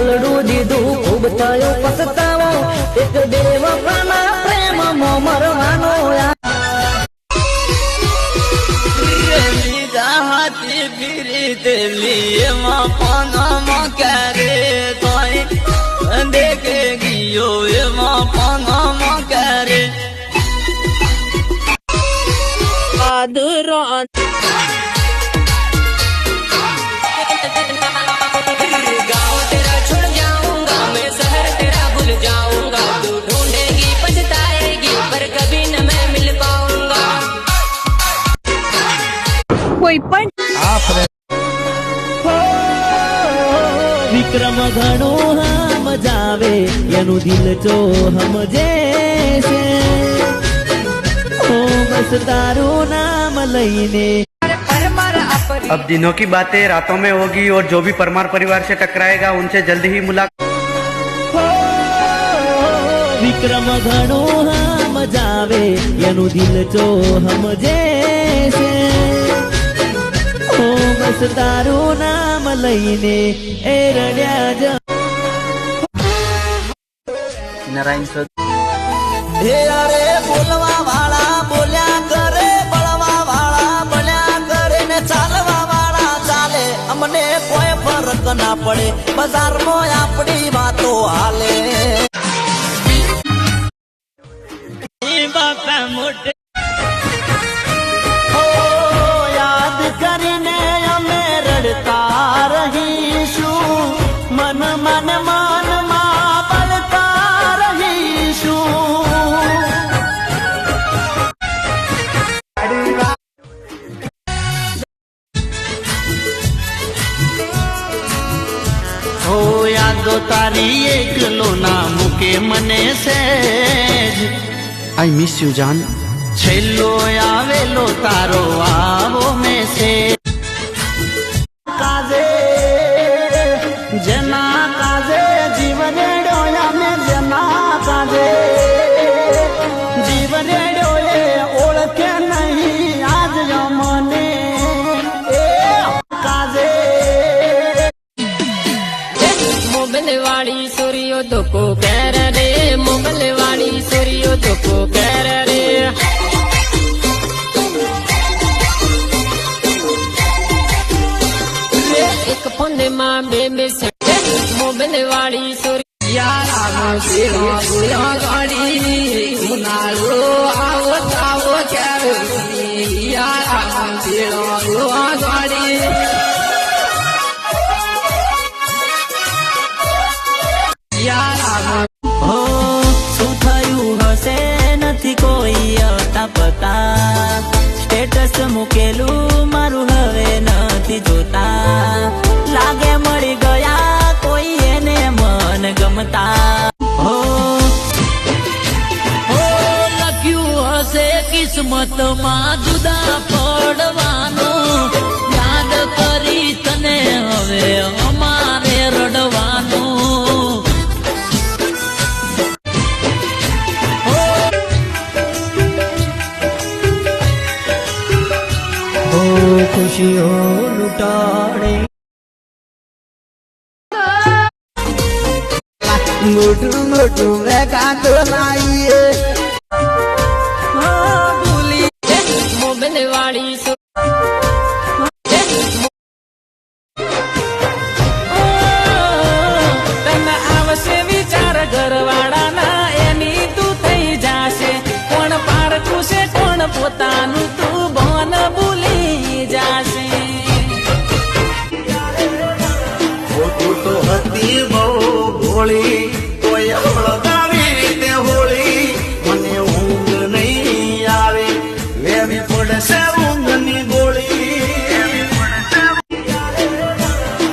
ગલડું દીધું ખૂબ થયો પછતાવો એક બેવફાના પ્રેમમાં મરવાનો હાથી ફીરી દેલી એમાં પાનામાં ક્યારે તોય દેખે ગયો એમાં પાનામાં ક્યારે આદરા કોઈ પણ વિક્રમ ઘણો મજાવે એનું દિલ જો સમજે છે બસ તારું નામ લઈને अब दिनों की बातें रातों में होगी और जो भी परमार परिवार से टकराएगा उनसे जल्द ही मुलाकात વિક્રમ ઘણો મજાવે એનું દિલ જો સમજે છે બસ તારું નામ લઈને એ રડ્યા જ नारायण सर હે અરે બોલવા વાળા બોલ્યા કરે બળવા વાળા બળ્યા કરે ને ચાલવા વાળા ચાલે અમને કોઈ ફરક ના પડે બજારમાં આપણી વાતો હાલે બાપા મોટે યાદ કરીને અમે રડતા રહીશું મન મન મનમાં બળતા રહીશું હો યાદો તારી એકલો ના મૂકે મને સેજ आई मिस यू जान છેલ્લો આવેલો તારો આવો મેસેજ કાજે જેના કાજે જીવને ડોયા મેં જેના કાજે જીવને ડોયે ઓળખે નહીં આજ મને એ કાજે મોગલ વાળી સોરીઓ ધોકો કેર રે મોગલ વાળી સોરીઓ ધોકો કેર રે એક ફોને માં બે મોગલ વાળી સોરી યાર સેવા ગાડી ઉનાળો આવો આવો ક્યારે યાર સેવા ગાડી હો શું થયું હશે નથી કોઈ અતા પતા સ્ટેટસ મૂકેલું મારું હવે નથી જોતા લાગે મળી ગયા કોઈ એને મન ગમતા હો લખ્યું હશે કિસ્મતમાં જુદા પડવાનું યાદ કરી તને હવે અમારે રડવાનું ખુશીઓ લૂંટાડે મોટું મોટું વેકાતો લાવીએ ભૂલી મોગલ વાળી તને આવશે વિચાર ઘરવાળાના એની તું થઈ જાશે કોણ પારખું છે કોણ પોતાનું તું બોન ભૂલી જાશે તું તો હતી બહુ ભોળી